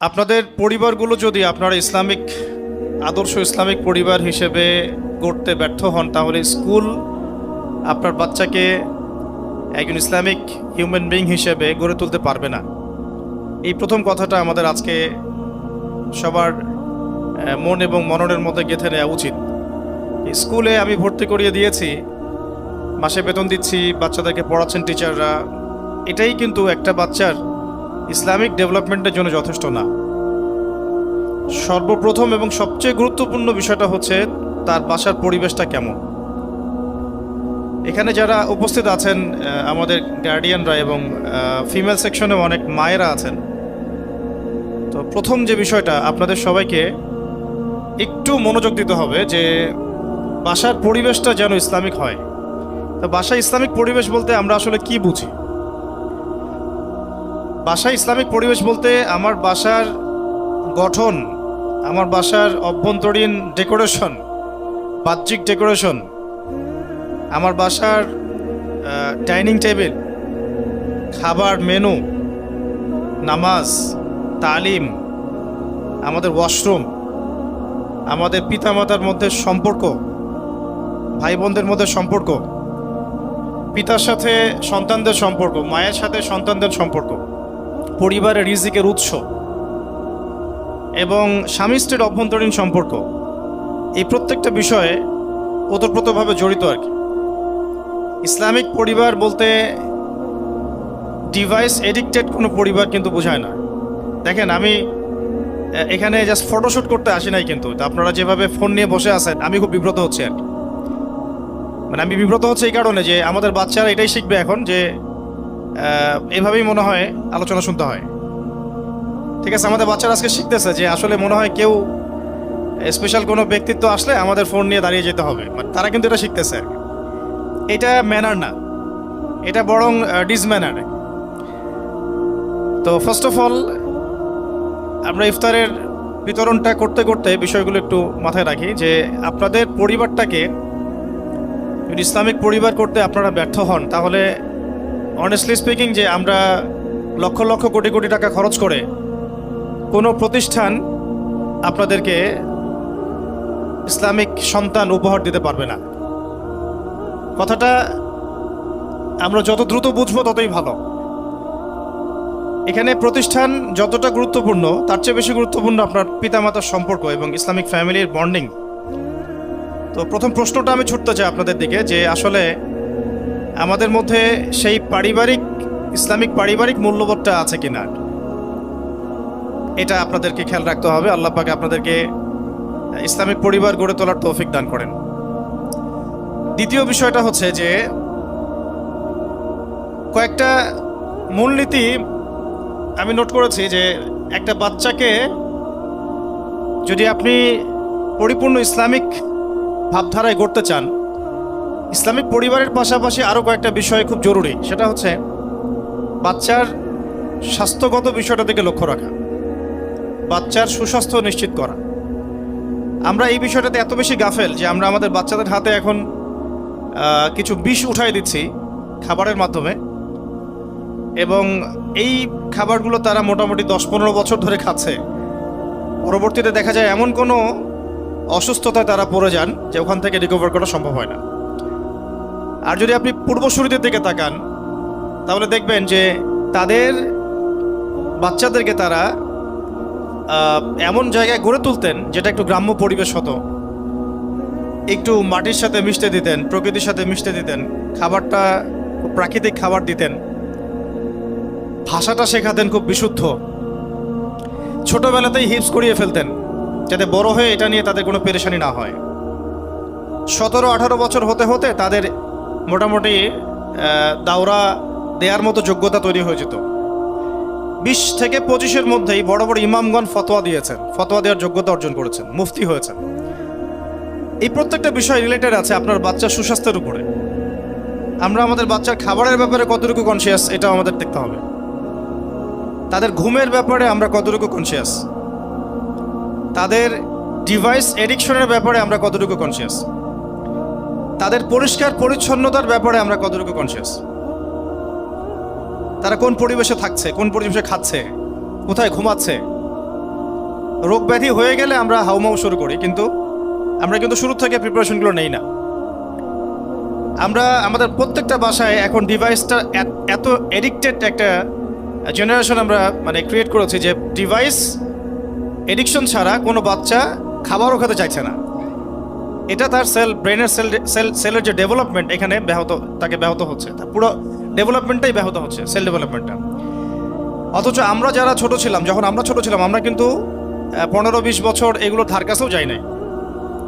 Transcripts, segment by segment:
আপনাদের পরিবারগুলো যদি আপনারা ইসলামিক আদর্শ ইসলামিক পরিবার হিসেবে গড়তে ব্যর্থ হন, তাহলে স্কুল আপনার বাচ্চাকে একজন ইসলামিক হিউম্যান বিইং হিসেবে গড়ে তুলতে পারবে না। এই প্রথম কথাটা আমাদের আজকে সবার মন এবং মননের মধ্যে গেঁথে নেওয়া উচিত। স্কুলে আমি ভর্তি করিয়ে দিয়েছি, মাসে বেতন দিচ্ছি, বাচ্চাদেরকে পড়াচ্ছেন টিচাররা, এটাই কিন্তু একটা বাচ্চার ইসলামিক ডেভেলপমেন্টের জন্য যথেষ্ট না। সর্বপ্রথম এবং সবচেয়ে গুরুত্বপূর্ণ বিষয়টা হচ্ছে তার বাসার পরিবেশটা কেমন। এখানে যারা উপস্থিত আছেন আমাদের গার্ডিয়ানরা এবং ফিমেল সেকশনে অনেক মায়েরা আছেন, তো প্রথম যে বিষয়টা আপনাদের সবাইকে একটু মনোযোগ দিতে হবে যে বাসার পরিবেশটা যেন ইসলামিক হয়। তো বাসায় ইসলামিক পরিবেশ বলতে আমরা আসলে কি বুঝি? বাসায় ইসলামিক পরিবেশ বলতে আমার বাসার গঠন, আমার বাসার অভ্যন্তরীণ ডেকোরেশন, বাহ্যিক ডেকোরেশন, আমার বাসার ডাইনিং টেবিল, খাবার মেনু, নামাজ, তালিম, আমাদের ওয়াশরুম, আমাদের পিতামাতার মধ্যে সম্পর্ক, ভাই বোনদের মধ্যে সম্পর্ক, পিতার সাথে সন্তানদের সম্পর্ক, মায়ের সাথে সন্তানদের সম্পর্ক, পরিবারের রিজিকের উৎস এবং স্বামী স্ত্রীর অভ্যন্তরীণ সম্পর্ক, এই প্রত্যেকটা বিষয়ে ওতপ্রোতভাবে জড়িত আর কি। ইসলামিক পরিবার বলতে ডিভাইস এডিক্টেড কোনো পরিবার কিন্তু বোঝায় না। দেখেন, আমি এখানে জাস্ট ফটোশ্যুট করতে আসি নাই, কিন্তু আপনারা যেভাবে ফোন নিয়ে বসে আছেন আমি খুব বিব্রত হচ্ছি আর কি। মানে আমি বিব্রত হচ্ছে এই কারণে যে আমাদের বাচ্চারা এটাই শিখবে এখন যে এভাবেই মনে হয় আলোচনা শুনতে হয়। ঠিক আছে, আমাদের বাচ্চারা আজকে শিখতেছে যে আসলে মনে হয় কেউ স্পেশাল কোনো ব্যক্তিত্ব আসলে আমাদের ফোন নিয়ে দাঁড়িয়ে যেতে হবে। মানে তারা কিন্তু এটা শিখতেছে আর কি। এটা ম্যানার না, এটা বরং ডিসম্যানার। তো ফার্স্ট অফ অল আমরা ইফতারের বিতরণটা করতে করতে বিষয়গুলো একটু মাথায় রাখি যে আপনাদের পরিবারটাকে যদি ইসলামিক পরিবার করতে আপনারা ব্যর্থ হন, তাহলে অনেস্টলি স্পিকিং যে আমরা লক্ষ লক্ষ কোটি কোটি টাকা খরচ করে কোনো প্রতিষ্ঠান আপনাদেরকে ইসলামিক সন্তান উপহার দিতে পারবে না। কথাটা আমরা যত দ্রুত বুঝবো ততই ভালো। এখানে প্রতিষ্ঠান যতটা গুরুত্বপূর্ণ তার চেয়ে বেশি গুরুত্বপূর্ণ আপনার পিতামাতার সম্পর্ক এবং ইসলামিক ফ্যামিলির বন্ডিং। তো প্রথম প্রশ্নটা আমি ছুটতে চাই আপনাদের দিকে যে আসলে আমাদের মধ্যে সেই ইসলামিক পারিবারিক মূল্যবোধটা আছে কিনা, এটা আপনাদেরকে খেয়াল রাখতে হবে। আল্লাহ পাক আপনাদেরকে ইসলামিক পরিবার গড়ে তোলার তৌফিক দান করেন। দ্বিতীয় বিষয়টা হচ্ছে যে কয়েকটা মূলনীতি আমি নোট করেছি যে একটা বাচ্চাকে যদি আপনি পরিপূর্ণ ইসলামিক ভাবধারায় গড়তে চান, ইসলামিক পরিবারের পাশাপাশি আরও কয়েকটা বিষয় খুব জরুরি। সেটা হচ্ছে বাচ্চার স্বাস্থ্যগত বিষয়টা দিকে লক্ষ্য রাখা, বাচ্চার সুস্বাস্থ্য নিশ্চিত করা। আমরা এই বিষয়টাতে এত বেশি গাফেল যে আমরা আমাদের বাচ্চাদের হাতে এখন কিছু বিষ উঠাই দিচ্ছি খাবারের মাধ্যমে, এবং এই খাবারগুলো তারা মোটামুটি 10-15 বছর ধরে খাচ্ছে। পরবর্তীতে দেখা যায় এমন কোনো অসুস্থতায় তারা পড়ে যান যে ওখান থেকে রিকভার করা সম্ভব হয় না। আর যদি আপনি পূর্বসূরিদের দিকে তাকান তাহলে দেখবেন যে তাদের বাচ্চাদেরকে তারা এমন জায়গায় গড়ে তুলতেন যেটা একটু গ্রাম্য পরিবেশ হতো, একটু মাটির সাথে মিশতে দিতেন, প্রকৃতির সাথে মিশতে দিতেন, খাবারটা প্রাকৃতিক খাবার দিতেন, ভাষাটা শেখাতেন খুব বিশুদ্ধ, ছোটবেলাতেই হিপস করিয়ে ফেলতেন যাতে বড় হয়ে এটা নিয়ে তাদের কোনো পেরেশানি না হয়। 17-18 বছর হতে হতে তাদের মোটামুটি দাওরা দেওয়ার মতো যোগ্যতা তৈরি হয়ে যেত। 20 থেকে 25-এর মধ্যেই বড় বড় ইমামগণ ফতোয়া দিয়েছেন, ফতোয়া দেওয়ার যোগ্যতা অর্জন করেছেন, মুফতি হয়েছেন। এই প্রত্যেকটা বিষয় রিলেটেড আছে আপনার বাচ্চার সুস্বাস্থ্যের উপরে। আমরা আমাদের বাচ্চার খাবারের ব্যাপারে কতটুকু কনসিয়াস এটাও আমাদের দেখতে হবে। তাদের ঘুমের ব্যাপারে আমরা কতটুকু কনসিয়াস, তাদের ডিভাইস এডিকশনের ব্যাপারে আমরা কতটুকু কনসিয়াস, তাদের পরিষ্কার পরিচ্ছন্নতার ব্যাপারে আমরা কতটুকু কনসিয়াস, তারা কোন পরিবেশে থাকছে, কোন পরিবেশে খাচ্ছে, কোথায় ঘুমাচ্ছে, রোগ ব্যাধি হয়ে গেলে আমরা হাউমাউ শুরু করি, কিন্তু আমরা কিন্তু শুরু থেকে প্রিপারেশনগুলো নেই না। আমরা আমাদের প্রত্যেকটা বাসায় এখন ডিভাইসটা এত এডিক্টেড একটা জেনারেশন আমরা মানে ক্রিয়েট করেছি যে ডিভাইস এডিকশন ছাড়া কোনো বাচ্চা খাবারও খেতে চাইছে না। এটা তার ব্রেনের সেলের যে ডেভেলপমেন্ট এখানে ব্যাহত হচ্ছে, তার পুরো ডেভেলপমেন্টটাই ব্যাহত হচ্ছে, সেল ডেভেলপমেন্টটা। অথচ আমরা যারা ছোট ছিলাম, যখন আমরা ছোট ছিলাম, আমরা কিন্তু 15-20 বছর এগুলো ধার কাছেও যাই নাই।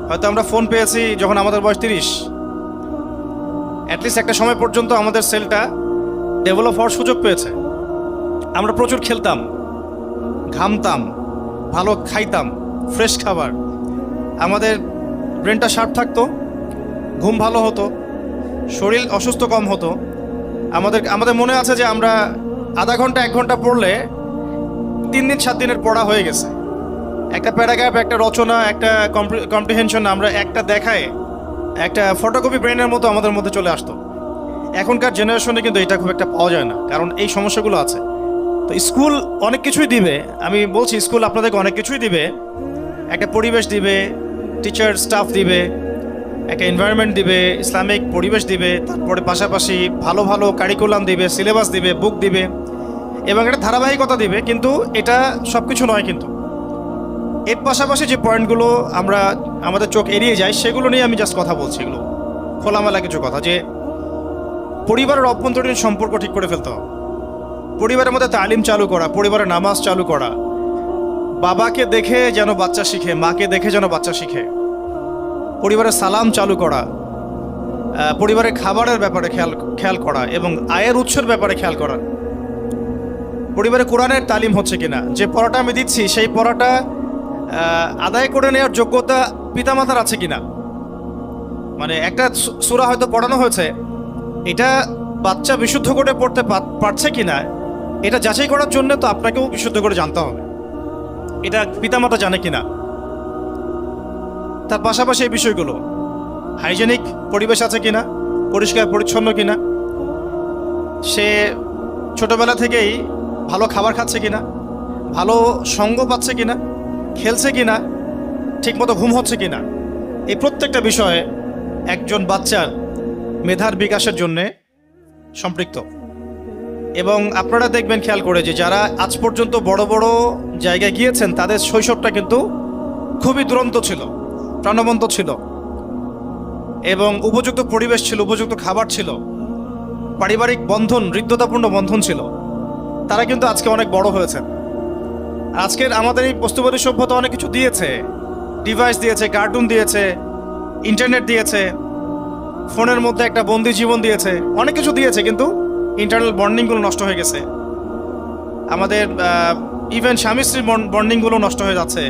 হয়তো আমরা ফোন পেয়েছি যখন আমাদের বয়স 30। অ্যাটলিস্ট একটা সময় পর্যন্ত আমাদের সেলটা ডেভেলপ হওয়ার সুযোগ পেয়েছে। আমরা প্রচুর খেলতাম, ঘামতাম, ভালো খাইতাম, ফ্রেশ খাবার, আমাদের ব্রেনটা শার্প থাকতো, ঘুম ভালো হতো, শরীর অসুস্থ কম হতো। আমাদের মনে আছে যে আমরা আধা ঘন্টা 1 ঘন্টা পড়লে 3 দিন 7 দিনের পড়া হয়ে গেছে। একটা প্যারাগ্রাফ, একটা রচনা, একটা কম্প্রিহেনশন আমরা একটা দেখায় একটা ফটোকপি ব্রেনের মতো আমাদের মধ্যে চলে আসতো। এখনকার জেনারেশনে কিন্তু এটা খুব একটা পাওয়া যায় না, কারণ এই সমস্যাগুলো আছে। তো স্কুল অনেক কিছুই দিবে, আমি বলছি স্কুল আপনাদেরকে অনেক কিছুই দিবে, একটা পরিবেশ দিবে, টিচার স্টাফ দিবে, একটা এনভায়রনমেন্ট দিবে, ইসলামিক পরিবেশ দিবে, তারপরে পাশাপাশি ভালো ভালো কারিকুলাম দিবে, সিলেবাস দিবে, বুক দিবে, এবং একটা ধারাবাহিকতা দিবে। কিন্তু এটা সব কিছু নয়। কিন্তু এর পাশাপাশি যে পয়েন্টগুলো আমরা আমাদের চোখ এড়িয়ে যাই, সেগুলো নিয়ে আমি জাস্ট কথা বলছি। এগুলো খোলামেলা কিছু কথা, যে পরিবারের অভ্যন্তরীণ সম্পর্ক ঠিক করে ফেলতে হবে, পরিবারের মধ্যে তালিম চালু করা, পরিবারের নামাজ চালু করা, বাবাকে দেখে যেন বাচ্চা শিখে, মাকে দেখে যেন বাচ্চা শিখে, পরিবারের সালাম চালু করা, পরিবারের খাবারের ব্যাপারে খেয়াল করা, এবং আয়ের উৎসের ব্যাপারে খেয়াল করা, পরিবারে কোরআনের তালিম হচ্ছে কিনা, যে পড়াটা আমি দিচ্ছি সেই পড়াটা আদায় করে নেওয়ার যোগ্যতা পিতামাতার আছে কিনা। মানে একটা সূরা হয়তো পড়ানো হয়েছে, এটা বাচ্চা বিশুদ্ধ করে পড়তে পারছে কিনা, এটা যাচাই করার জন্য তো আপনাকেও বিশুদ্ধ করে জানতে হবে এটা পিতামাতা জানে কিনা। তার পাশাপাশি এই বিষয়গুলো, হাইজেনিক পরিবেশ আছে কিনা, পরিষ্কার পরিচ্ছন্ন কিনা, সে ছোটবেলা থেকেই ভালো খাবার খাচ্ছে কিনা, ভালো সঙ্গ পাচ্ছে কিনা, খেলছে কিনা, ঠিকমতো ঘুম হচ্ছে কিনা, এই প্রত্যেকটা বিষয়ে একজন বাচ্চার মেধার বিকাশের জন্যে সম্পৃক্ত। এবং আপনারা দেখবেন খেয়াল করে যে যারা আজ পর্যন্ত বড় বড় জায়গায় গিয়েছেন, তাদের শৈশবটা কিন্তু খুবই দুরন্ত ছিল, প্রাণবন্ত ছিল, এবং উপযুক্ত পরিবেশ ছিল, উপযুক্ত খাবার ছিল, পারিবারিক বন্ধন, হৃদ্যতাপূর্ণ বন্ধন ছিল। তারা কিন্তু আজকে অনেক বড় হয়েছেন। আজকের আমাদের এই বস্তুবাদী সভ্যতা অনেক কিছু দিয়েছে, ডিভাইস দিয়েছে, কার্টুন দিয়েছে, ইন্টারনেট দিয়েছে, ফোনের মধ্যে একটা বন্দি জীবন দিয়েছে, অনেক কিছু দিয়েছে, কিন্তু ইন্টারনাল বন্ডিংগুলো নষ্ট হয়ে গেছে। আমাদের ইভেন স্বামী স্ত্রীর বন্ডিংগুলো নষ্ট হয়ে যাচ্ছে।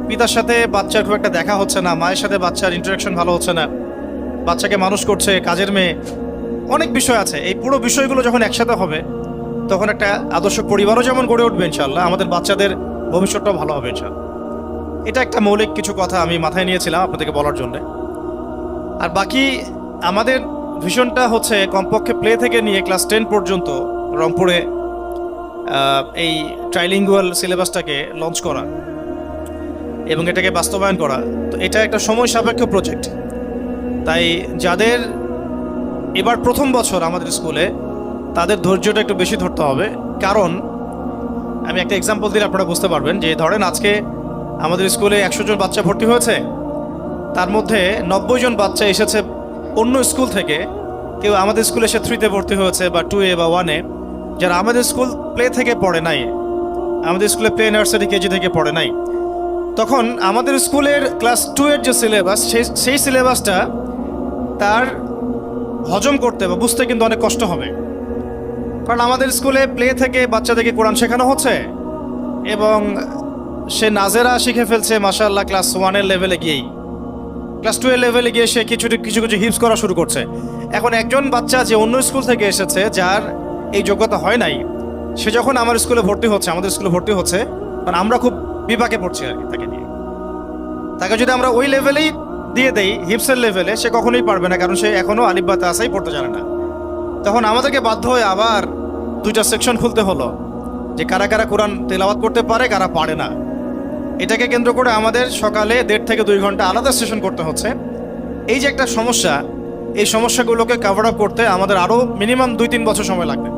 পিতার সাথে বাচ্চার খুব একটা দেখা হচ্ছে না, মায়ের সাথে বাচ্চার ইন্টারাকশন ভালো হচ্ছে না, বাচ্চাকে মানুষ করছে কাজের মেয়ে, অনেক বিষয় আছে। এই পুরো বিষয়গুলো যখন একসাথে হবে, তখন একটা আদর্শ পরিবারও যেমন গড়ে উঠবে ইনশাআল্লাহ, আমাদের বাচ্চাদের ভবিষ্যৎটাও ভালো হবে ইনশাআল্লাহ। এটা একটা মৌলিক কিছু কথা আমি মাথায় নিয়েছিলাম আপনাদেরকে বলার জন্যে। আর বাকি আমাদের ভিশনটা হচ্ছে কমপক্ষে প্লে থেকে নিয়ে ক্লাস 10 পর্যন্ত রংপুরে এই ট্রাইলিঙ্গুয়াল সিলেবাসটাকে লঞ্চ করা এবং এটাকে বাস্তবায়ন করা। তো এটা একটা সময় সাপেক্ষ প্রজেক্ট। তাই যাদের এবার প্রথম বছর আমাদের স্কুলে, তাদের ধৈর্যটা একটু বেশি ধরতে হবে। কারণ আমি একটা এক্সাম্পল দিলে আপনারা বুঝতে পারবেন, যে ধরেন আজকে আমাদের স্কুলে 100 জন বাচ্চা ভর্তি হয়েছে, তার মধ্যে 90 জন বাচ্চা এসেছে অন্য স্কুল থেকে। কেউ আমাদের স্কুলে এসে 3-তে ভর্তি হয়েছে, বা 2-এ বা 1-এ, যারা আমাদের স্কুল প্লে থেকে পড়ে নাই, আমাদের স্কুলে প্লে নার্সারি কেজি থেকে পড়ে নাই। তখন আমাদের স্কুলের ক্লাস 2-এর যে সিলেবাস, সেই সিলেবাসটা তার হজম করতে বা বুঝতে কিন্তু অনেক কষ্ট হবে। কারণ আমাদের স্কুলে প্লে থেকে বাচ্চাদেরকে কোরআন শেখানো হচ্ছে, এবং সে নাজেরা শিখে ফেলছে মাশাআল্লাহ ক্লাস 1-এর লেভেলে গিয়েই। ক্লাস 2-এর লেভেলে গিয়ে সে কিছু কিছু হিপস করা শুরু করছে। এখন একজন বাচ্চা যে অন্য স্কুল থেকে এসেছে, যার এই যোগ্যতা হয় নাই, সে যখন আমার স্কুলে ভর্তি হচ্ছে, আমাদের স্কুলে ভর্তি হচ্ছে, মানে আমরা খুব বিপাকে পড়ছি আর কি তাকে নিয়ে। তাকে যদি আমরা ওই লেভেলেই দিয়ে দেই, হিপসের লেভেলে, সে কখনোই পারবে না, কারণ সে এখনও আলিফ বা তাসাই পড়তে জানে না। তখন আমাদেরকে বাধ্য হয়ে আবার 2টা সেকশন খুলতে হলো, যে কারা কারা কোরআন তেলাওয়াত করতে পারে, কারা পারে না। এটাকে কেন্দ্র করে আমাদের সকালে 1.5 থেকে 2 ঘন্টা আলাদা সেশন করতে হচ্ছে। এই যে একটা সমস্যা, এই সমস্যাগুলোকে কভার আপ করতে আমাদের আরও মিনিমাম 2-3 বছর সময় লাগবে।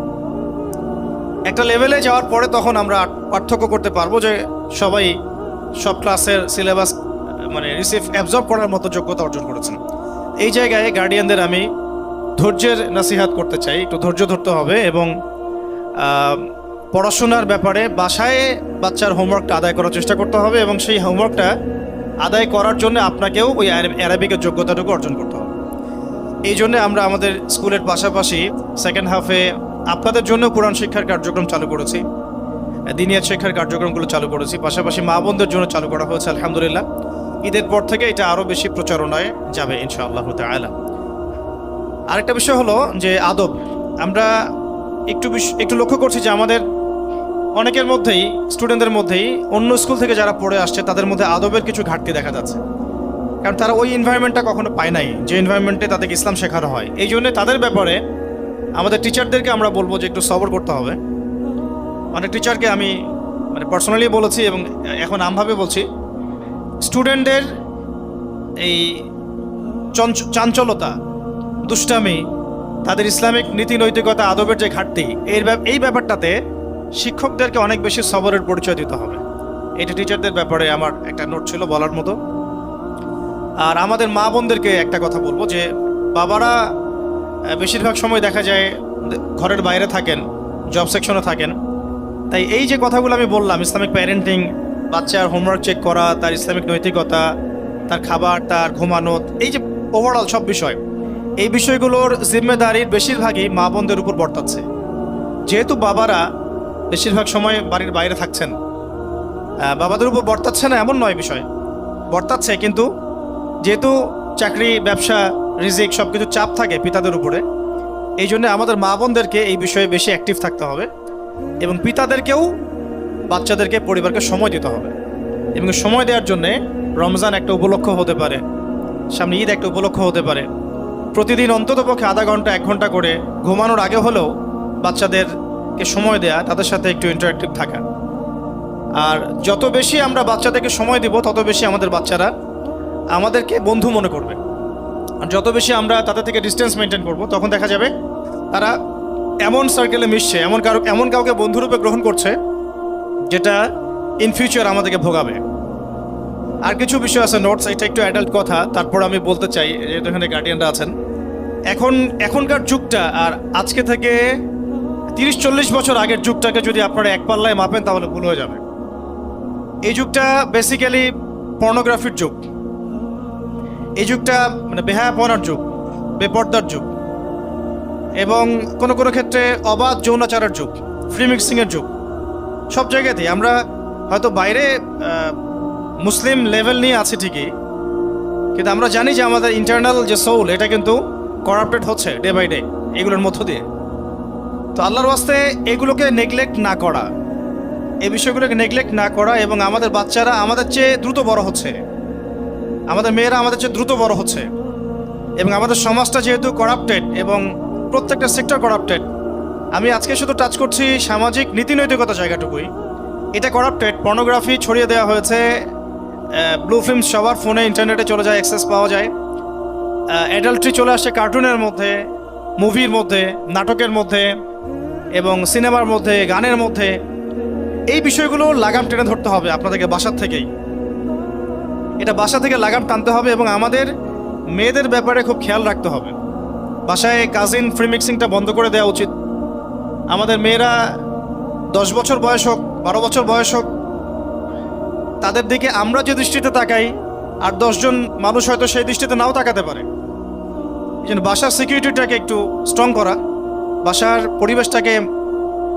একটা লেভেলে যাওয়ার পরে তখন আমরা পার্থক্য করতে পারবো যে সবাই সব ক্লাসের সিলেবাস মানে অ্যাবজর্ব করার মতো যোগ্যতা অর্জন করেছেন। এই জায়গায় গার্ডিয়ানদের আমি ধৈর্যের নাসিহাত করতে চাই, একটু ধৈর্য ধরতে হবে এবং পড়াশোনার ব্যাপারে বাসায় বাচ্চার হোমওয়ার্কটা আদায় করার চেষ্টা করতে হবে এবং সেই হোমওয়ার্কটা আদায় করার জন্য আপনাকেও ওই অ্যারাবিকের যোগ্যতাটুকু অর্জন করতে হবে। এই জন্য আমরা আমাদের স্কুলের পাশাপাশি সেকেন্ড হাফে আপনাদের জন্য কোরআন শিক্ষার কার্যক্রম চালু করেছি, দিনিয়াত শিক্ষার কার্যক্রমগুলো চালু করেছি, পাশাপাশি মা বোনদের জন্য চালু করা হয়েছে আলহামদুলিল্লাহ। ঈদের পর থেকে এটা আরও বেশি প্রচারণায় যাবে ইনশাআল্লাহ তাআলা। আরেকটা বিষয় হলো যে আদব। আমরা একটু লক্ষ্য করছি যে আমাদের অনেকের মধ্যেই, স্টুডেন্টদের মধ্যেই অন্য স্কুল থেকে যারা পড়ে আসছে তাদের মধ্যে আদবের কিছু ঘাটতি দেখা যাচ্ছে, কারণ তারা ওই এনভায়রনমেন্টটা কখনো পায় নাই যে এনভায়রনমেন্টে তাদেরকে ইসলাম শেখানো হয়। এই জন্য তাদের ব্যাপারে আমাদের টিচারদেরকে আমরা বলবো যে একটু সবর করতে হবে। অনেক টিচারকে আমি মানে পার্সোনালি বলেছি এবং এখন আমভাবে বলছি, স্টুডেন্টদের এই চাঞ্চলতা, দুষ্টামি, তাদের ইসলামিক নীতি নৈতিকতা, আদবের যে ঘাটতি, এই ব্যাপারটাতে শিক্ষকদেরকে অনেক বেশি সবরের পরিচয় দিতে হবে। এটা টিচারদের ব্যাপারে আমার একটা নোট ছিল বলার মতো। আর আমাদের মা বোনদেরকে একটা কথা বলবো যে বাবারা বেশিরভাগ সময় দেখা যায় ঘরের বাইরে থাকেন, জব সেকশনে থাকেন। তাই এই যে কথাগুলো আমি বললাম, ইসলামিক প্যারেন্টিং, বাচ্চার হোমওয়ার্ক চেক করা, তার ইসলামিক নৈতিকতা, তার খাবার, তার ঘুমানো, এই যে ওভারঅল সব বিষয়, এই বিষয়গুলোর জিম্মেদারির বেশিরভাগই মা বোনদের উপর বর্তাচ্ছে। যেহেতু বাবারা বেশিরভাগ সময় বাড়ির বাইরে থাকছেন, বাবাদের উপর বর্তাচ্ছে না এমন নয়, বিষয় বর্তাচ্ছে, কিন্তু যেহেতু চাকরি, ব্যবসা, রিজিক সব কিছু চাপ থাকে পিতাদের উপরে, এই জন্য আমাদের মা বোনদেরকে এই বিষয়ে বেশি অ্যাক্টিভ থাকতে হবে এবং পিতাদেরকেও বাচ্চাদেরকে, পরিবারকে সময় দিতে হবে। এবং সময় দেওয়ার জন্যে রমজান একটা উপলক্ষ হতে পারে, সামনে ঈদ একটা উপলক্ষ হতে পারে। প্রতিদিন অন্ততপক্ষে আধা ঘন্টা 1 ঘন্টা করে ঘুমানোর আগে হলেও বাচ্চাদেরকে সময় দেয়া, তাদের সাথে একটু ইন্টারেক্টিভ থাকা। আর যত বেশি আমরা বাচ্চাদেরকে সময় দিব তত বেশি আমাদের বাচ্চারা আমাদেরকে বন্ধু মনে করবে। আর যত বেশি আমরা তাদের থেকে ডিস্টেন্স মেনটেন করব, তখন দেখা যাবে তারা এমন সার্কেলে মিশছে, এমন কাউকে বন্ধুরূপে গ্রহণ করছে যেটা ইন ফিউচার আমাদেরকে ভোগাবে। আর কিছু বিষয় আছে নোটস, এটা একটু অ্যাডাল্ট কথা, তারপর আমি বলতে চাই, যেহেতু এখানে গার্ডিয়ানরা আছেন, এখনকার যুগটা আর আজকে থেকে 30-40 বছর আগের যুগটাকে যদি আপনারা এক পাল্লায় মাপেন তাহলে ভুল হয়ে যাবে। এই যুগটা বেসিক্যালি পর্নোগ্রাফির যুগ, এই যুগটা মানে বেহায়াপনার যুগ, বেপর্দার যুগ, এবং কোনো কোনো ক্ষেত্রে অবাধ যৌনাচারের যুগ, ফ্রি মিক্সিংয়ের যুগ। সব জায়গাতেই আমরা হয়তো বাইরে মুসলিম লেভেল নিয়ে আছি ঠিকই, কিন্তু আমরা জানি যে আমাদের ইন্টারনাল যে সোল, এটা কিন্তু করাপ্টেড হচ্ছে ডে বাই ডে এগুলোর মধ্য দিয়ে। তো আল্লাহর ওয়াস্তে এগুলোকে নেগলেক্ট না করা, এই বিষয়গুলোকে নেগলেক্ট না করা, এবং আমাদের বাচ্চারা আমাদের চেয়ে দ্রুত বড় হচ্ছে, আমাদের মেয়েরা আমাদের চেয়ে দ্রুত বড় হচ্ছে, এবং আমাদের সমাজটা যেহেতু করাপ্টেড এবং প্রত্যেকটা সেক্টর করাপ্টেড, আমি আজকে শুধু টাচ করছি সামাজিক নীতি নৈতিকতা জায়গাটুকুই, এটা করাপ্টেড। পর্নোগ্রাফি ছড়িয়ে দেওয়া হয়েছে, ব্লু ফিল্ম সবার ফোনে, ইন্টারনেটে চলে যায়, অ্যাক্সেস পাওয়া যায়। অ্যাডাল্ট্রি চলে আসছে কার্টুনের মধ্যে, মুভির মধ্যে, নাটকের মধ্যে, এবং সিনেমার মধ্যে, গানের মধ্যে। এই বিষয়গুলো লাগাম টেনে ধরতে হবে আপনাদেরকে বাসার থেকেই, এটা বাসা থেকে লাগাম টানতে হবে, এবং আমাদের মেয়েদের ব্যাপারে খুব খেয়াল রাখতে হবে। বাসায় কাজিন ফ্রি মিক্সিংটা বন্ধ করে দেওয়া উচিত। আমাদের মেয়েরা 10 বছর বয়স হোক, 12 বছর বয়স হোক, তাদের দিকে আমরা যে দৃষ্টিতে তাকাই আর 10 জন মানুষ হয়তো সেই দৃষ্টিতে নাও তাকাতে পারে। এই জন্য বাসার সিকিউরিটিটাকে একটু স্ট্রং করা, বাসার পরিবেশটাকে,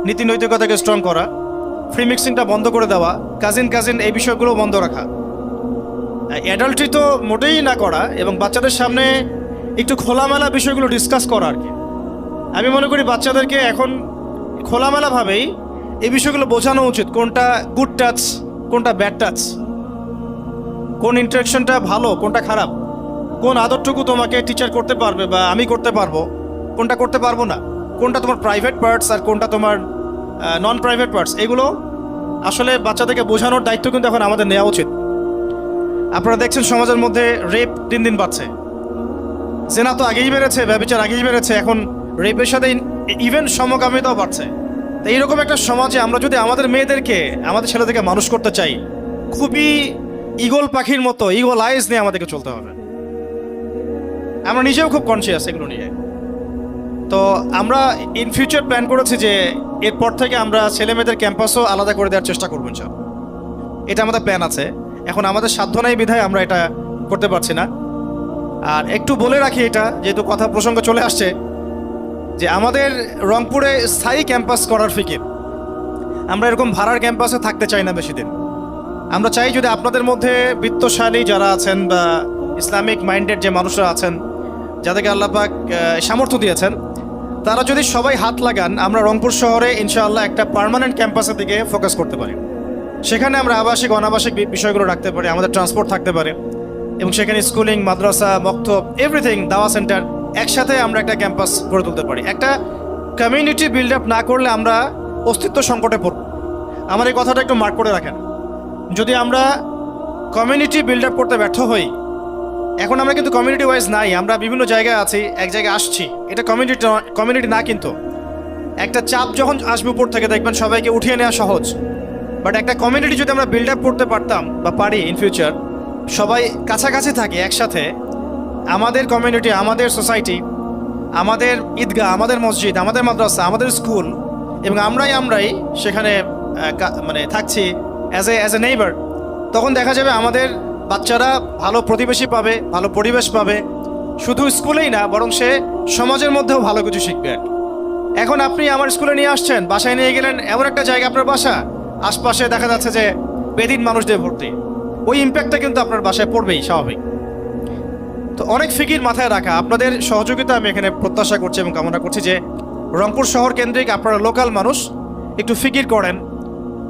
নীতি নৈতিকতাকে স্ট্রং করা, ফ্রি মিক্সিংটা বন্ধ করে দেওয়া, কাজিন এই বিষয়গুলো বন্ধ রাখা, অ্যাডাল্ট্রি তো মোটেই না করা, এবং বাচ্চাদের সামনে একটু খোলামেলা বিষয়গুলো ডিসকাস করা আর কি। আমি মনে করি বাচ্চাদেরকে এখন খোলামেলাভাবেই এই বিষয়গুলো বোঝানো উচিত, কোনটা গুড টাচ, কোনটা ব্যাড টাচ, কোন ইন্টারেকশনটা ভালো, কোনটা খারাপ, কোন আদরটুকু তোমাকে টিচার করতে পারবে বা আমি করতে পারবো, কোনটা করতে পারবো না, কোনটা তোমার প্রাইভেট পার্টস আর কোনটা তোমার নন প্রাইভেট পার্টস, এগুলো আসলে বাচ্চাদেরকে বোঝানোর দায়িত্ব কিন্তু এখন আমাদের নেওয়া উচিত। আপনারা দেখছেন সমাজের মধ্যে রেপ দিন দিন বাড়ছে, জেনা তো আগেই বেড়েছে, ব্যভিচার আগেই বেড়েছে, এখন রেপের সাথে ইভেন সমকামিতাও বাড়ছে। তো এইরকম একটা সমাজে আমরা যদি আমাদের মেয়েদেরকে, আমাদের ছেলেদেরকে মানুষ করতে চাই, খুবই ঈগল পাখির মতো ঈগল আইজ নিয়ে আমাদেরকে চলতে হবে। আমরা নিজেও খুব কনসিয়াস এগুলো নিয়ে। তো আমরা ইন ফিউচার প্ল্যান করেছি যে এরপর থেকে আমরা ছেলে মেয়েদের ক্যাম্পাসও আলাদা করে দেওয়ার চেষ্টা করবো ইনশাআল্লাহ। এটা আমাদের প্ল্যান আছে। এখন আমাদের সাধ্য নাই বিধায় আমরা এটা করতে পারছি না। আর একটু বলে রাখি, এটা যেহেতু কথা প্রসঙ্গ চলে আসছে, যে আমাদের রংপুরে স্থায়ী ক্যাম্পাস করার ফিকির। আমরা এরকম ভাড়ার ক্যাম্পাসে থাকতে চাই না বেশি দিন। আমরা চাই যদি আপনাদের মধ্যে বিত্তশালী যারা আছেন বা ইসলামিক মাইন্ডেড যে মানুষরা আছেন, যাদেরকে আল্লাহ পাক সামর্থ্য দিয়েছেন, তারা যদি সবাই হাত লাগান, আমরা রংপুর শহরে ইনশাআল্লাহ একটা পার্মানেন্ট ক্যাম্পাসের দিকে ফোকাস করতে পারি। সেখানে আমরা আবাসিক অনাবাসিক বিষয়গুলো রাখতে পারি, আমাদের ট্রান্সপোর্ট থাকতে পারে, এবং সেখানে স্কুলিং, মাদ্রাসা, মক্তব, এভরিথিং, দাওয়া সেন্টার একসাথে আমরা একটা ক্যাম্পাস গড়ে তুলতে পারি। একটা কমিউনিটি বিল্ড আপ না করলে আমরা অস্তিত্ব সংকটে পড়ব। আমার এই কথাটা একটু মার্ক করে রাখেন। যদি আমরা কমিউনিটি বিল্ড আপ করতে ব্যর্থ হই, এখন আমরা কিন্তু কমিউনিটি ওয়াইজ নাই, আমরা বিভিন্ন জায়গায় আছি, এক জায়গায় আসছি, এটা কমিউনিটি না। কিন্তু একটা চাপ যখন আসবে উপর থেকে, দেখবেন সবাইকে উঠিয়ে নেওয়া সহজ। বাট একটা কমিউনিটি যদি আমরা বিল্ড আপ করতে পারতাম বা পারি ইন ফিউচার, সবাই কাছাকাছি থাকে একসাথে, আমাদের কমিউনিটি, আমাদের সোসাইটি, আমাদের ঈদগাহ, আমাদের মসজিদ, আমাদের মাদ্রাসা, আমাদের স্কুল, এবং আমরাই সেখানে মানে থাকছি অ্যাজ এ নেইবার, তখন দেখা যাবে আমাদের বাচ্চারা ভালো প্রতিবেশী পাবে, ভালো পরিবেশ পাবে। শুধু স্কুলেই না, বরং সে সমাজের মধ্যেও ভালো কিছু শিখবে। এখন আপনি আমার স্কুলে নিয়ে আসছেন, বাসায় নিয়ে গেলেন, এমন একটা জায়গা আপনার বাসা, আশপাশে দেখা যাচ্ছে যে বেদিন মানুষদের ভর্তি, ওই ইম্প্যাক্টটা কিন্তু আপনার বাসায় পড়বেই স্বাভাবিক। তো অনেক ফিকির মাথায় রাখা, আপনাদের সহযোগিতা আমি এখানে প্রত্যাশা করছি এবং কামনা করছি যে রংপুর শহর কেন্দ্রিক আপনারা লোকাল মানুষ একটু ফিকির করেন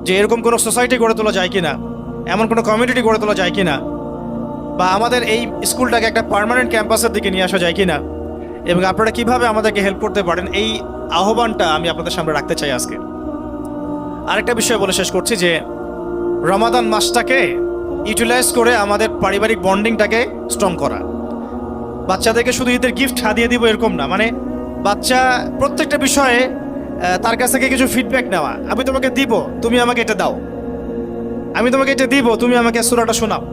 যে এরকম কোনো সোসাইটি গড়ে তোলা যায় কিনা, এমন কোনো কমিউনিটি গড়ে তোলা যায় কিনা, বা আমাদের এই স্কুলটাকে একটা পার্মানেন্ট ক্যাম্পাসের দিকে নিয়ে আসা যায় কিনা, এবং আপনারা কিভাবে আমাদেরকে হেল্প করতে পারেন, এই আহ্বানটা আমি আপনাদের সামনে রাখতে চাই আজকে। আরেকটা বিষয় বলে শেষ করছি যে রমাদান মাসটাকে ইউটিলাইজ করে আমাদের পারিবারিক বন্ডিংটাকে স্ট্রং করা। বাচ্চাদেরকে শুধু ঈদের গিফট হাদিয়ে দিব এরকম না, মানে বাচ্চা প্রত্যেকটা বিষয়ে তার কাছ থেকে কিছু ফিডব্যাক নেওয়া। আমি তোমাকে দিব, তুমি আমাকে এটা দাও, আমি তোমাকে এটা দিব, তুমি আমাকে সূরাটা শোনাও।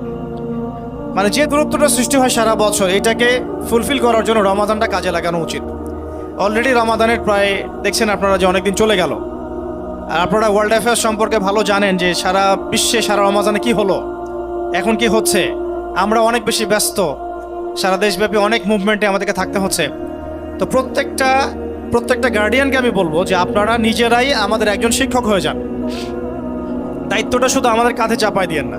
মানে যে দূরত্বটা সৃষ্টি হয় সারা বছর, এটাকে ফুলফিল করার জন্য রমাদানটা কাজে লাগানো উচিত। অলরেডি রমাদানের প্রায় দেখছেন আপনারা যে অনেকদিন চলে গেল। আর আপনারা ওয়ার্ল্ড অ্যাফেয়ার্স সম্পর্কে ভালো জানেন যে সারা বিশ্বে সারা রমাদানে কি হলো, এখন কি হচ্ছে। আমরা অনেক বেশি ব্যস্ত, সারা দেশব্যাপী অনেক মুভমেন্টে আমাদেরকে থাকতে হচ্ছে। তো প্রত্যেকটা গার্ডিয়ানকে আমি বলবো যে আপনারা নিজেরাই আমাদের একজন শিক্ষক হয়ে যান। দায়িত্বটা শুধু আমাদের কাঁধে চাপাই দিয়েন না।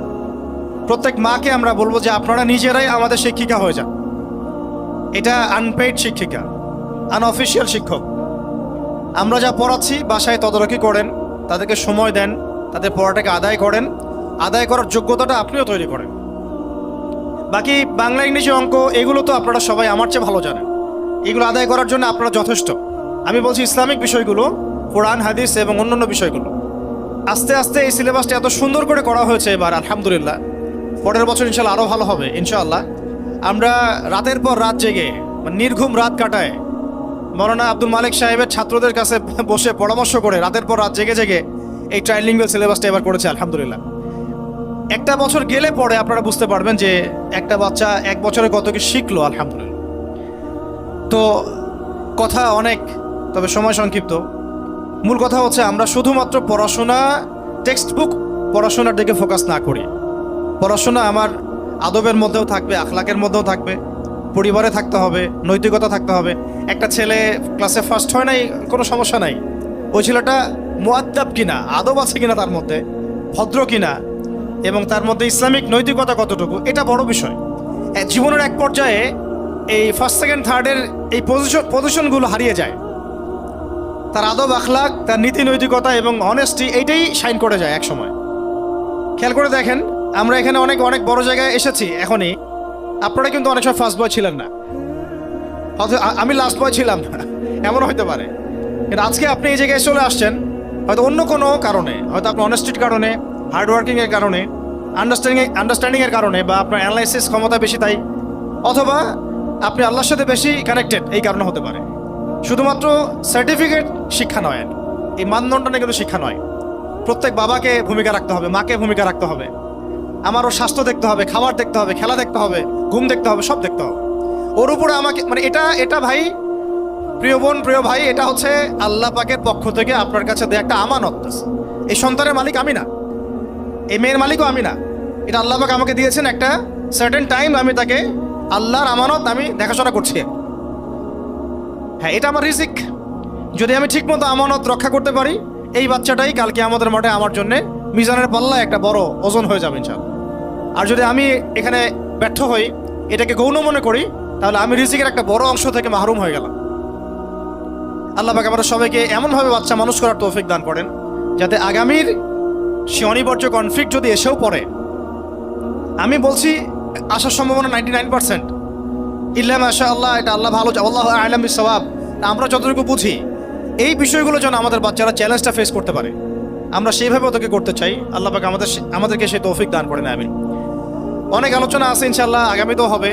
প্রত্যেক মাকে আমরা বলবো যে আপনারা নিজেরাই আমাদের শিক্ষিকা হয়ে যান। এটা আনপেইড শিক্ষিকা, আনঅফিসিয়াল শিক্ষক। আমরা যা পড়াচ্ছি বাসায় তদারকি করেন, তাদেরকে সময় দেন, তাদের পড়াটাকে আদায় করেন, আদায় করার যোগ্যতাটা আপনিও তৈরি করেন। বাকি বাংলা, ইংরেজি, অঙ্ক এগুলো তো আপনারা সবাই আমার চেয়ে ভালো জানেন, এগুলো আদায় করার জন্য আপনারা যথেষ্ট। আমি বলছি ইসলামিক বিষয়গুলো, কোরআন হাদিস এবং অন্যান্য বিষয়গুলো। আস্তে আস্তে এই সিলেবাসটা এত সুন্দর করে করা হয়েছে এবার, আলহামদুলিল্লাহ। পরের বছর ইনশাল্লাহ আরও ভালো হবে ইনশাআল্লাহ। আমরা রাতের পর রাত জেগে, নির্ঘুম রাত কাটায়, মৌলানা আব্দুল মালিক সাহেবের ছাত্রদের কাছে বসে পরামর্শ করে রাতের পর রাত জেগে জেগে এই ট্রাইলিঙ্গুয়াল সিলেবাসটা এবার করেছে আলহামদুলিল্লাহ। একটা বছর গেলে পরে আপনারা বুঝতে পারবেন যে একটা বাচ্চা এক বছরে কত কি শিখলো আলহামদুলিল্লাহ। তো কথা অনেক, তবে সময় সংক্ষিপ্ত। মূল কথা হচ্ছে আমরা শুধুমাত্র পড়াশোনা, টেক্সট বুক পড়াশোনার দিকে ফোকাস না করি। পড়াশোনা আমার আদবের মধ্যেও থাকবে, আখলাকের মধ্যেও থাকবে, পরিবারে থাকতে হবে, নৈতিকতা থাকতে হবে। একটা ছেলে ক্লাসে ফার্স্ট হয় নাই, কোনো সমস্যা নাই। ওই ছেলেটা মুআদ্দাব কিনা, আদব আছে কিনা তার মধ্যে, ভদ্র কিনা, এবং তার মধ্যে ইসলামিক নৈতিকতা কতটুকু, এটা বড় বিষয়। জীবনের এক পর্যায়ে এই ফার্স্ট সেকেন্ড থার্ডের এই পজিশনগুলো হারিয়ে যায়। তার আদব আখলাক, তার নীতি নৈতিকতা এবং অনেস্টি, এইটাই শাইন করে যায় এক সময়। খেয়াল করে দেখেন, আমরা এখানে অনেক অনেক বড় জায়গায় এসেছি এখনই, আপনারা কিন্তু অনেক সময় ফার্স্ট বয় ছিলেন না, আমি লাস্ট বয় ছিলাম না, এমনও হতে পারে। কিন্তু আজকে আপনি এই জায়গায় চলে আসছেন, হয়তো অন্য কোনো কারণে, হয়তো আপনার অনেস্টির কারণে, হার্ডওয়ার্কিংয়ের কারণে, আন্ডারস্ট্যান্ডিংয়ের কারণে, বা আপনার অ্যানালাইসিস ক্ষমতা বেশি তাই, অথবা আপনি আল্লাহর সাথে বেশি কানেক্টেড, এই কারণে হতে পারে। শুধুমাত্র সার্টিফিকেট শিক্ষা নয়, এই মানদণ্ডটা কিন্তু শিক্ষা নয়। প্রত্যেক বাবাকে ভূমিকা রাখতে হবে, মাকে ভূমিকা রাখতে হবে, আমারও স্বাস্থ্য দেখতে হবে, খাবার দেখতে হবে, খেলা দেখতে হবে, ঘুম দেখতে হবে, সব দেখতে হবে। ওর উপরে আমাকে মানে এটা ভাই, প্রিয় বোন, প্রিয় ভাই, এটা হচ্ছে আল্লাহ পাকের পক্ষ থেকে আপনার কাছে দেয়া একটা আমানত। এই সন্তানের মালিক আমি না, এই মেয়ের মালিকও আমি না, এটা আল্লাহ পাক আমাকে দিয়েছেন একটা সার্টেন টাইম, আমি তাকে আল্লাহর আমানত আমি দেখাশোনা করছি। হ্যাঁ, এটা আমার রিজিক। যদি আমি ঠিকমতো আমানত রক্ষা করতে পারি, এই বাচ্চাটাই কালকে আমাদের মাঠে আমার জন্য মিজানের পাল্লায় একটা বড় ওজন হয়ে যাবে ইনশাআল্লাহ। আর যদি আমি এখানে ব্যর্থ হই, এটাকে গৌণ মনে করি, তাহলে আমি রিজিকের একটা বড় অংশ থেকে মাহরুম হয়ে গেলাম। আল্লাহ পাক আমাদের সবাইকে এমনভাবে বাচ্চা মানুষ করার তৌফিক দান করেন, যাতে আগামীর সে অনিবার্য কনফ্লিক্ট যদি এসেও পড়ে, আমি বলছি আসার সম্ভাবনা 99%, ইল্লা মাশা আল্লাহ, এটা আল্লাহ ভালো, আল্লাহু আ'লাম বিস-সাওয়াব। আমরা যতটুকু বুঝি, এই বিষয়গুলো যেন আমাদের বাচ্চারা চ্যালেঞ্জটা ফেস করতে পারে, আমরা সেইভাবে ওদেরকে করতে চাই। আল্লাহ পাক আমাদেরকে সেই তৌফিক দান করেন, আমিন। অনেক আলোচনা আছে ইনশাআল্লাহ, আগামীতেও হবে।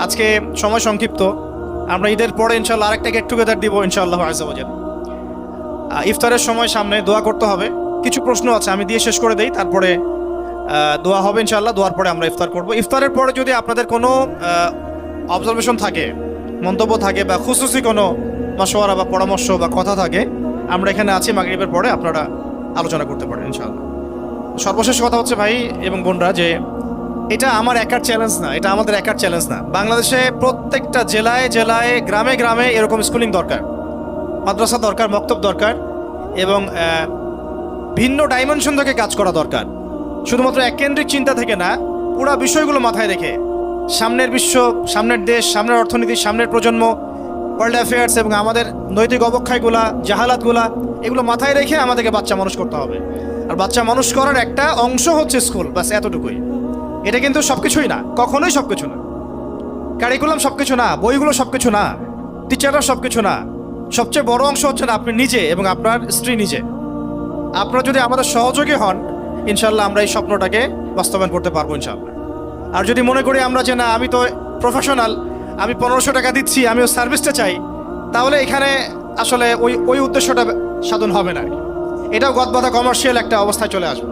আজকে সময় সংক্ষিপ্ত, আমরা ঈদের পরে ইনশাআল্লাহ আরেকটা গেট টুগেদার দিব ইনশাআল্লাহ আযজা ওয়া জাল। ইফতারের সময় সামনে, দোয়া করতে হবে। কিছু প্রশ্ন আছে, আমি দিয়ে শেষ করে দেই, তারপরে দোয়া হবে ইনশাআল্লাহ। দোয়ার পরে আমরা ইফতার করব। ইফতারের পরে যদি আপনাদের কোনো অবজারভেশন থাকে, মন্তব্য থাকে, বা খুসুসি কোনো মাশওয়ারা বা পরামর্শ বা কথা থাকে, আমরা এখানে আছি, মাগরিবের পরে আপনারা আলোচনা করতে পারেন ইনশাআল্লাহ। সর্বশেষ কথা হচ্ছে ভাই এবং বোনরা, যে এটা আমার একার চ্যালেঞ্জ না, এটা আমাদের একার চ্যালেঞ্জ না। বাংলাদেশে প্রত্যেকটা জেলায় জেলায়, গ্রামে গ্রামে এরকম স্কুলিং দরকার, মাদ্রাসা দরকার, মক্তব দরকার, এবং ভিন্ন ডাইমেনশন থেকে কাজ করা দরকার। শুধুমাত্র এককেন্দ্রিক চিন্তা থেকে না, পুরা বিষয়গুলো মাথায় রেখে সামনের বিশ্ব, সামনের দেশ, সামনের অর্থনীতি, সামনের প্রজন্ম, ওয়ার্ল্ড অ্যাফেয়ার্স এবং আমাদের নৈতিক অবক্ষয়গুলা, জাহালাতগুলা, এগুলো মাথায় রেখে আমাদেরকে বাচ্চা মানুষ করতে হবে। আর বাচ্চা মানুষ করার একটা অংশ হচ্ছে স্কুল, বাস এতটুকুই। এটা কিন্তু সবকিছুই না, কখনোই সবকিছু না। কারিকুলাম সবকিছু না, বইগুলো সবকিছু না, টিচাররা সবকিছু না। সবচেয়ে বড় অংশ হচ্ছে আপনি নিজে এবং আপনার স্ত্রী নিজে। আপনারা যদি আমাদের সহযোগী হন, ইনশাল্লাহ আমরা এই স্বপ্নটাকে বাস্তবায়ন করতে পারবো ইনশাল্লাহ। আর যদি মনে করি আমরা যে না, আমি তো প্রফেশনাল, আমি 1500 টাকা দিচ্ছি, আমিও সার্ভিসটা চাই, তাহলে এখানে আসলে ওই উদ্দেশ্যটা সাধন হবে না। এটাও গদবাধা কমার্শিয়াল একটা অবস্থায় চলে আসবে।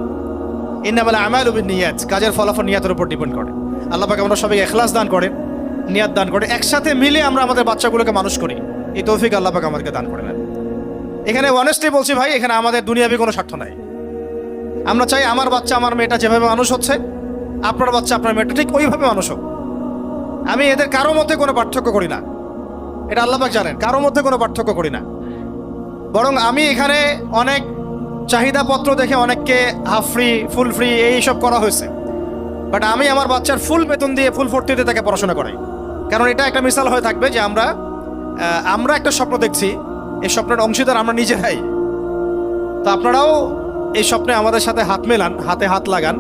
ইন্নামাল আমালু বিন্নিয়াত, কাজের ফলাফল নিয়াতের উপর ডিপেন্ড করে। আল্লাহ পাক আমরা সবাই ইখলাস দান করেন, নিয়াত দান করে, একসাথে মিলে আমরা আমাদের বাচ্চাগুলোকে মানুষ করি, এই তৌফিক আল্লাহ পাক আমাদেরকে দান করেন। এখানে অনেস্টলি বলছি ভাই, এখানে আমাদের দুনিয়াবি কোনো স্বার্থ নাই। আমরা চাই আমার বাচ্চা, আমার মেয়েটা যেভাবে মানুষ হচ্ছে, আপনার বাচ্চা, আপনার মেয়েটা ঠিক ওইভাবে মানুষ হোক। আমি এদের কারোর মধ্যে কোনো পার্থক্য করি না, এটা আল্লাহ পাক জানেন, কারোর মধ্যে কোনো পার্থক্য করি না। বরং আমি এখানে অনেক চাহিদাপত্র দেখে অনেককে হাফ ফ্রি, ফুল ফ্রি এইসব করা হয়েছে, বাট আমি আমার বাচ্চার ফুল বেতন দিয়ে, ফুল ভর্তিতে তাকে পড়াশোনা করাই। কারণ এটা একটা মিসাল হয়ে থাকবে যে আমরা একটা স্বপ্ন দেখছি, এই স্বপ্নের অংশীদার আমরা নিজেরাই। তো আপনারাও এই স্বপ্নে আমাদের সাথে হাত মেলান, হাতে হাত লাগান,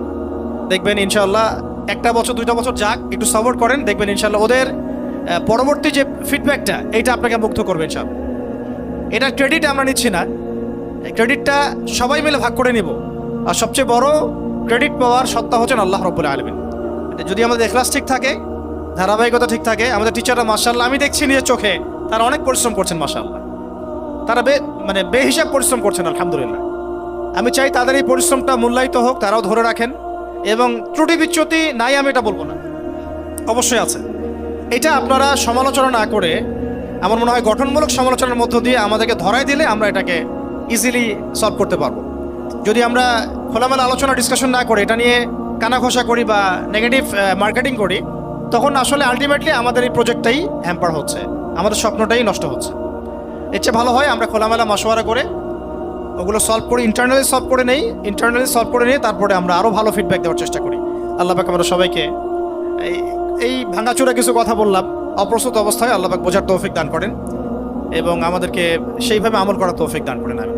দেখবেন ইনশাআল্লাহ 1টা বছর 2টা বছর যাক, একটু সাপোর্ট করেন, দেখবেন ইনশাআল্লাহ ওদের পরবর্তী যে ফিডব্যাকটা, এইটা আপনাকে মুগ্ধ করবে ইনশাআল্লাহ। এটার ক্রেডিট আমরা নিচ্ছি না, ক্রেডিটটা সবাই মিলে ভাগ করে নিব। আর সবচেয়ে বড় ক্রেডিট পাওয়ার সত্তা হচ্ছেন আল্লাহ রাব্বুল আলামিন। যদি আমাদের ইখলাস ঠিক থাকে, ধারাবাহিকতা ঠিক থাকে, আমাদের টিচাররা মাশাআল্লাহ, আমি দেখছি নিজের চোখে, তারা অনেক পরিশ্রম করছেন মাশাআল্লাহ, তারা বেহিসাব পরিশ্রম করছেন আলহামদুলিল্লাহ। আমি চাই তাদের এই পরিশ্রমটা মূল্যায়িত হোক, তারাও ধরে রাখেন, এবং ত্রুটি বিচ্যুতি নাই আমি এটা বলবো না, অবশ্যই আছে। এটা আপনারা সমালোচনা না করে, আমার মনে হয় গঠনমূলক সমালোচনার মধ্য দিয়ে আমাদেরকে ধরাই দিলে আমরা এটাকে ইজিলি সলভ করতে পারবো। যদি আমরা খোলামেলা আলোচনা, ডিসকাশন না করে এটা নিয়ে কানাঘষা করি বা নেগেটিভ মার্কেটিং করি, তখন আসলে আলটিমেটলি আমাদের এই প্রজেক্টটাই হ্যাম্পার হচ্ছে, আমাদের স্বপ্নটাই নষ্ট হচ্ছে। এর চেয়ে ভালো হয় আমরা খোলামেলা মাশওয়ারা করে ওগুলো সলভ করি, ইন্টারনালি সলভ করে নিয়ে তারপরে আমরা আরও ভালো ফিডব্যাক দেওয়ার চেষ্টা করি। আল্লাহ পাক আমরা সবাইকে এই ভাঙাচোরা কিছু কথা বললাম অপ্রস্তুত অবস্থায়, আল্লাহ পাক বোঝার তৌফিক দান করেন এবং আমাদেরকে সেইভাবে আমল করার তৌফিক দান করেন। আমি